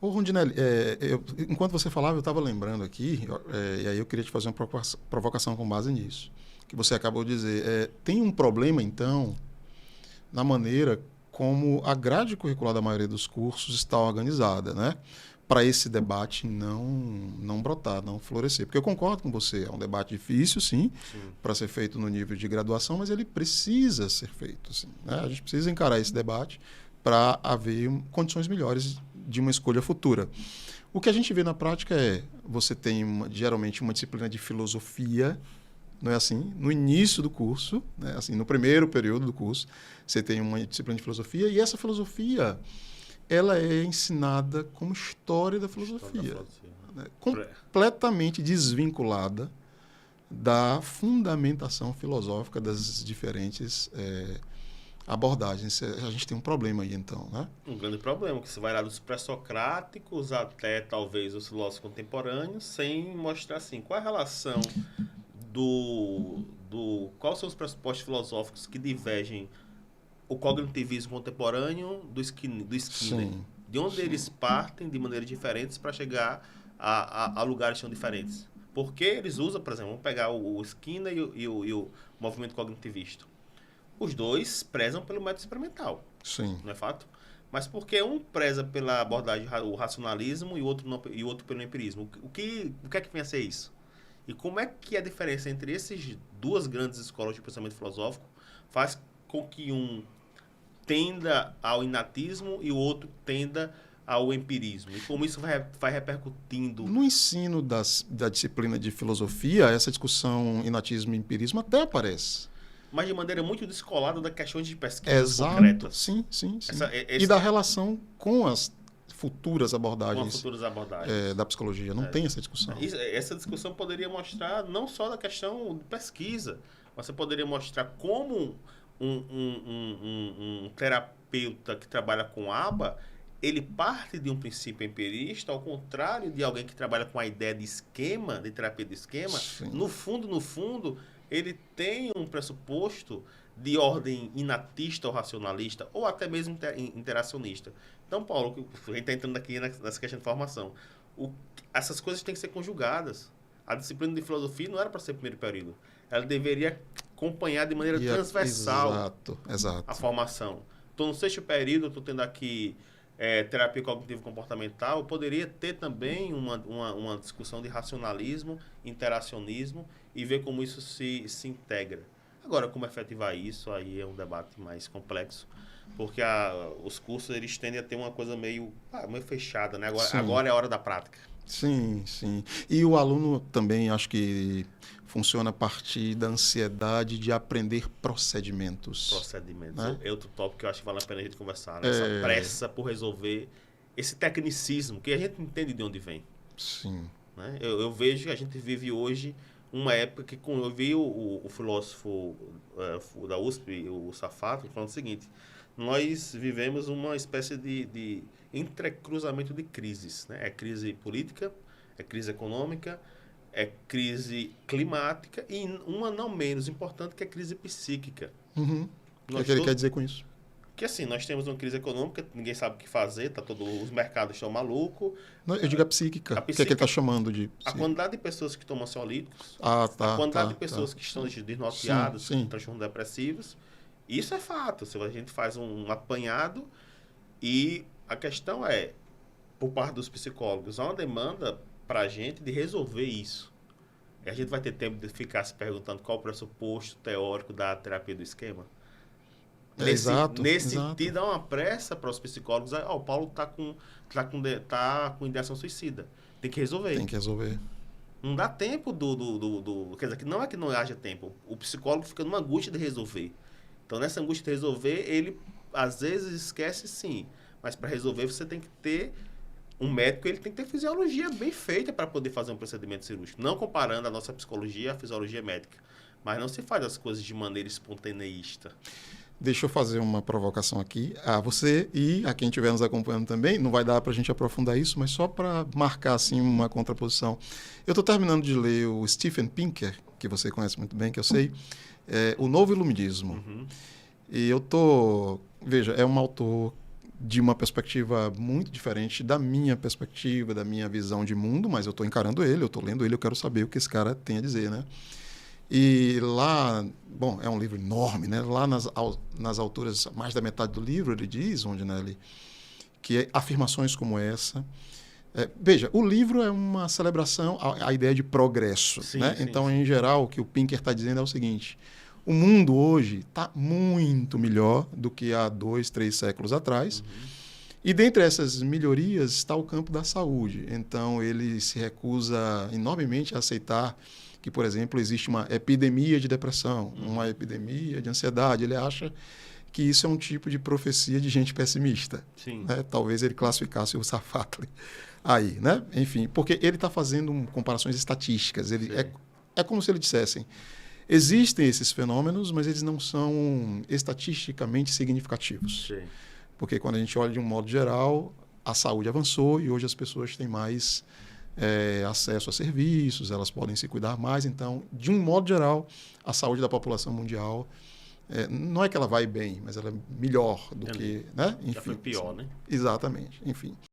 Ô, Rondinelli, enquanto você falava, eu estava lembrando aqui, e aí eu queria te fazer uma provocação com base nisso, que você acabou de dizer. Tem um problema, então, na maneira como a grade curricular da maioria dos cursos está organizada, né? Para esse debate não brotar, não florescer. Porque eu concordo com você, é um debate difícil, sim, para ser feito no nível de graduação, mas ele precisa ser feito, sim, né? A gente precisa encarar esse debate para haver condições melhores de uma escolha futura. O que a gente vê na prática você tem geralmente uma disciplina de filosofia, não é assim? No início do curso, né? Assim, no primeiro período do curso, você tem uma disciplina de filosofia e essa filosofia ela é ensinada como história da filosofia, né? Completamente desvinculada da fundamentação filosófica das diferentes abordagens. A gente tem um problema aí, então, né? Um grande problema, que você vai lá dos pré-socráticos até talvez os filósofos contemporâneos, sem mostrar assim, qual é a relação quais são os pressupostos filosóficos que divergem o cognitivismo contemporâneo do Skinner. Sim, De onde sim. eles partem de maneiras diferentes para chegar a lugares que são diferentes. Porque eles usam, por exemplo, vamos pegar o Skinner e o movimento cognitivista. Os dois prezam pelo método experimental. Sim. Não é fato? Mas porque um preza pela abordagem, o racionalismo, e o outro pelo empirismo? O que é que vem a ser isso? E como é que a diferença entre essas duas grandes escolas de pensamento filosófico faz com que um tenda ao inatismo e o outro tenda ao empirismo? E como isso vai repercutindo? No ensino da disciplina de filosofia, essa discussão inatismo e empirismo até aparece. Mas de maneira muito descolada da questões de pesquisa concretas. Sim. E da relação com as futuras abordagens, da psicologia. Não tem essa discussão. Essa discussão poderia mostrar não só da questão de pesquisa, mas você poderia mostrar como um terapeuta que trabalha com ABA, ele parte de um princípio empirista, ao contrário de alguém que trabalha com a ideia de esquema, de terapia de esquema. Sim. No fundo, ele tem um pressuposto de ordem inatista ou racionalista, ou até mesmo interacionista. Então, Paulo, a gente está entrando aqui nessa questão de formação. Essas coisas têm que ser conjugadas. A disciplina de filosofia não era para ser primeiro período. Ela deveria acompanhar de maneira transversal a formação. Então, no sexto período, eu estou tendo aqui terapia cognitivo-comportamental. Eu poderia ter também uma discussão de racionalismo, interacionismo e ver como isso se integra. Agora, como efetivar isso, aí é um debate mais complexo, porque os cursos eles tendem a ter uma coisa meio fechada, né? Agora é a hora da prática. Sim. E o aluno também, acho que funciona a partir da ansiedade de aprender procedimentos. Né? É outro tópico que eu acho que vale a pena a gente conversar. Né? Essa pressa por resolver esse tecnicismo, que a gente entende de onde vem. Sim. Né? Eu vejo que a gente vive hoje uma época que eu vi o filósofo da USP, o Safato, falando o seguinte: nós vivemos uma espécie de entrecruzamento de crises. Né? É crise política, é crise econômica, é crise climática e uma não menos importante, que é a crise psíquica. Uhum. O que ele quer dizer com isso? Que assim, nós temos uma crise econômica, ninguém sabe o que fazer, os mercados estão malucos. Eu digo a psíquica. O que é que ele está chamando de psíquica? A quantidade de pessoas que tomam ansiolíticos, a quantidade de pessoas que estão desnorteadas, com transtornos depressivos. Isso é fato. A gente faz um apanhado e a questão é, por parte dos psicólogos, há uma demanda para a gente de resolver isso. E a gente vai ter tempo de ficar se perguntando qual o pressuposto teórico da terapia do esquema? Nesse sentido, há uma pressa para os psicólogos. O Paulo está com ideação suicida. Tem que resolver. Não dá tempo quer dizer, que não é que não haja tempo. O psicólogo fica numa angústia de resolver. Então, nessa angústia de resolver, ele às vezes esquece, sim. Mas para resolver, você tem que ter um médico, ele tem que ter fisiologia bem feita para poder fazer um procedimento cirúrgico. Não comparando a nossa psicologia à fisiologia médica. Mas não se faz as coisas de maneira espontaneísta. Deixa eu fazer uma provocação aqui a você e a quem estiver nos acompanhando também. Não vai dar para a gente aprofundar isso, mas só para marcar assim, uma contraposição. Eu estou terminando de ler o Steven Pinker, que você conhece muito bem, que eu sei, O Novo Iluminismo. Uhum. E eu estou... Veja, é um autor de uma perspectiva muito diferente da minha perspectiva, da minha visão de mundo, mas eu estou encarando ele, eu estou lendo ele, eu quero saber o que esse cara tem a dizer, né? E lá, bom, é um livro enorme, né? Lá nas alturas, mais da metade do livro, ele diz, Rondinelli, que afirmações como essa... veja, o livro é uma celebração à ideia de progresso, sim, né? Sim, então, em geral, o que o Pinker está dizendo é o seguinte: o mundo hoje está muito melhor do que há 2, 3 séculos atrás. Uhum. E dentre essas melhorias está o campo da saúde. Então, ele se recusa enormemente a aceitar que, por exemplo, existe uma epidemia de depressão, uma epidemia de ansiedade. Ele acha que isso é um tipo de profecia de gente pessimista. Sim. Né? Talvez ele classificasse o Safatli aí, né? Enfim, porque ele está fazendo comparações estatísticas. É como se ele dissessem: existem esses fenômenos, mas eles não são estatisticamente significativos. Sim. Porque quando a gente olha de um modo geral, a saúde avançou e hoje as pessoas têm mais acesso a serviços, elas podem se cuidar mais. Então, de um modo geral, a saúde da população mundial, não é que ela vai bem, mas ela é melhor do que... Né? Enfim, já foi pior, né? Exatamente. Enfim.